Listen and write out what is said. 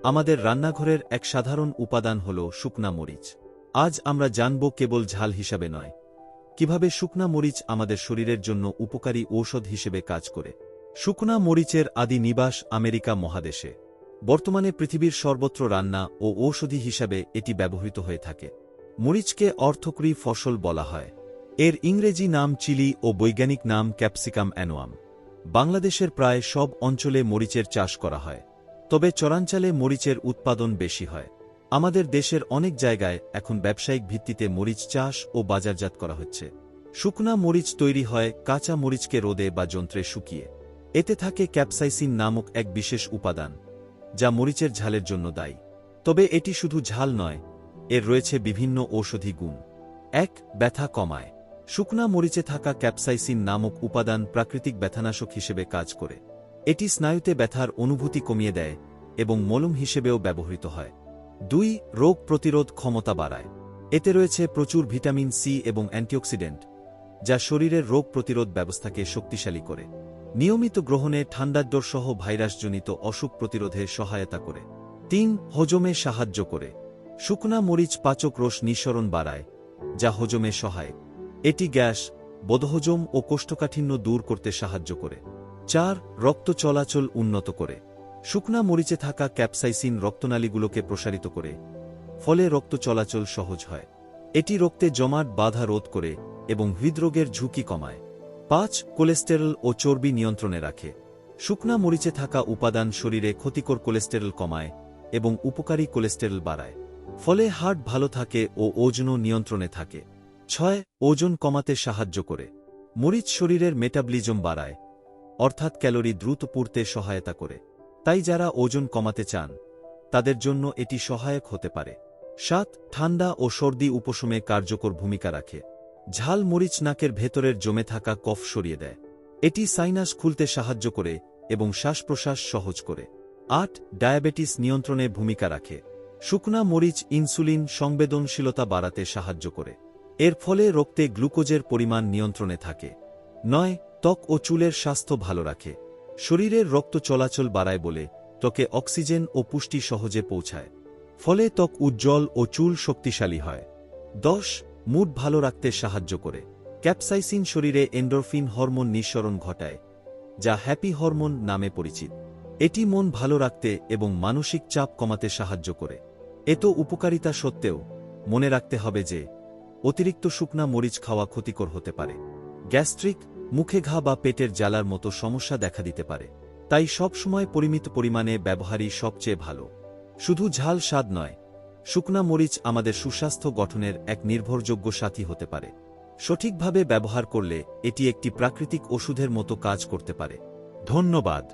আমাদের রান্নাঘরের এক সাধারণ উপাদান হল শুকনা মরিচ। আজ আমরা জানব কেবল ঝাল হিসাবে নয়, কিভাবে শুকনা মরিচ আমাদের শরীরের জন্য উপকারী ঔষধ হিসেবে কাজ করে। শুকনা মরিচের আদি নিবাস আমেরিকা মহাদেশে। বর্তমানে পৃথিবীর সর্বত্র রান্না ও ঔষধি হিসাবে এটি ব্যবহৃত হয়ে থাকে। মরিচকে অর্থকরী ফসল বলা হয়। এর ইংরেজি নাম চিলি ও বৈজ্ঞানিক নাম ক্যাপসিকাম অ্যানুয়াম। বাংলাদেশের প্রায় সব অঞ্চলে মরিচের চাষ করা হয়, তবে চরাঞ্চলে মরিচের উৎপাদন বেশি হয়। আমাদের দেশের অনেক জায়গায় এখন ব্যবসায়িক ভিত্তিতে মরিচ চাষ ও বাজারজাত করা হচ্ছে। শুকনা মরিচ তৈরি হয় কাঁচা মরিচকে রোদে বা যন্ত্রে শুকিয়ে। এতে থাকে ক্যাপসাইসিন নামক এক বিশেষ উপাদান, যা মরিচের ঝালের জন্য দায়ী। তবে এটি শুধু ঝাল নয়, এর রয়েছে বিভিন্ন ঔষধি গুণ। ১. ব্যথা কমায়। শুকনা মরিচে থাকা ক্যাপসাইসিন নামক উপাদান প্রাকৃতিক ব্যথানাশক হিসেবে কাজ করে। এটি স্নায়ুতে ব্যথার অনুভূতি কমিয়ে দেয় এবং মলম হিসেবেও ব্যবহৃত হয়। ২. রোগ প্রতিরোধ ক্ষমতা বাড়ায়। এতে রয়েছে প্রচুর ভিটামিন সি এবং অ্যান্টিঅক্সিডেন্ট, যা শরীরের রোগ প্রতিরোধ ব্যবস্থাকে শক্তিশালী করে। নিয়মিত গ্রহণে ঠান্ডাজ্বর সহ ভাইরাসজনিত অসুখ প্রতিরোধে সহায়তা করে। ৩. হজমে সাহায্য করে। শুকনা মরিচ পাচক রস নিঃসরণ বাড়ায়, যা হজমে সহায়ক। এটি গ্যাস, বদহজম ও কোষ্ঠকাঠিন্য দূর করতে সাহায্য করে। ৪. রক্ত চলাচল উন্নত করে। শুকনা মরিচে থাকা ক্যাপসাইসিন রক্তনালীগুলোকে প্রসারিত করে, ফলে রক্ত চলাচল সহজ হয়। এটি রক্তে জমাট বাধা রোধ করে এবং হৃদরোগের ঝুঁকি কমায়। ৫. কোলেস্টেরল ও চর্বি নিয়ন্ত্রণে রাখে। শুকনা মরিচে থাকা উপাদান শরীরে ক্ষতিকর কোলেস্টেরল কমায় এবং উপকারী কোলেস্টেরল বাড়ায়, ফলে হার্ট ভালো থাকে ও ওজনও নিয়ন্ত্রণে থাকে। ৬. ওজন কমাতে সাহায্য করে। মরিচ শরীরের মেটাবলিজম বাড়ায়, অর্থাৎ ক্যালোরি দ্রুত পুড়তে সহায়তা করে। তাই যারা ওজন কমাতে চান, তাদের জন্য এটি সহায়ক হতে পারে। ৭. ঠান্ডা ও সর্দি উপশমে কার্যকর ভূমিকা রাখে। ঝাল মরিচ নাকের ভেতরের জমে থাকা কফ সরিয়ে দেয়। এটি সাইনাস খুলতে সাহায্য করে এবং শ্বাস-প্রশ্বাস সহজ করে। ৮. ডায়াবেটিস নিয়ন্ত্রণে ভূমিকা রাখে। শুকনা মরিচ ইনসুলিন সংবেদনশীলতা বাড়াতে সাহায্য করে। এর ফলে রক্তে গ্লুকোজের পরিমাণ নিয়ন্ত্রণে থাকে। ৯. ত্বক ও চুলের স্বাস্থ্য ভালো রাখে। শরীরের রক্ত চলাচল বাড়ায় বলে ত্বকে অক্সিজেন ও পুষ্টি সহজে পৌঁছায়, ফলে ত্বক উজ্জ্বল ও চুল শক্তিশালী হয়। ১০. মুড ভালো রাখতে সাহায্য করে। ক্যাপসাইসিন শরীরে এন্ডোরফিন হরমোন নিঃসরণ ঘটায়, যা হ্যাপি হরমোন নামে পরিচিত। এটি মন ভালো রাখতে এবং মানসিক চাপ কমাতে সাহায্য করে। এত উপকারিতা সত্ত্বেও মনে রাখতে হবে যে অতিরিক্ত শুকনা মরিচ খাওয়া ক্ষতিকর হতে পারে। গ্যাস্ট্রিক, মুখে ঘা বা পেটের জ্বালার মতো সমস্যা দেখা দিতে পারে। তাই সবসময় পরিমিত পরিমাণে ব্যবহারই সবচেয়ে ভালো। শুধু ঝাল স্বাদ নয়, শুকনা মরিচ আমাদের সুস্বাস্থ্য গঠনের এক নির্ভরযোগ্য সাথী হতে পারে। সঠিকভাবে ব্যবহার করলে এটি একটি প্রাকৃতিক ওষুধের মতো কাজ করতে পারে। ধন্যবাদ।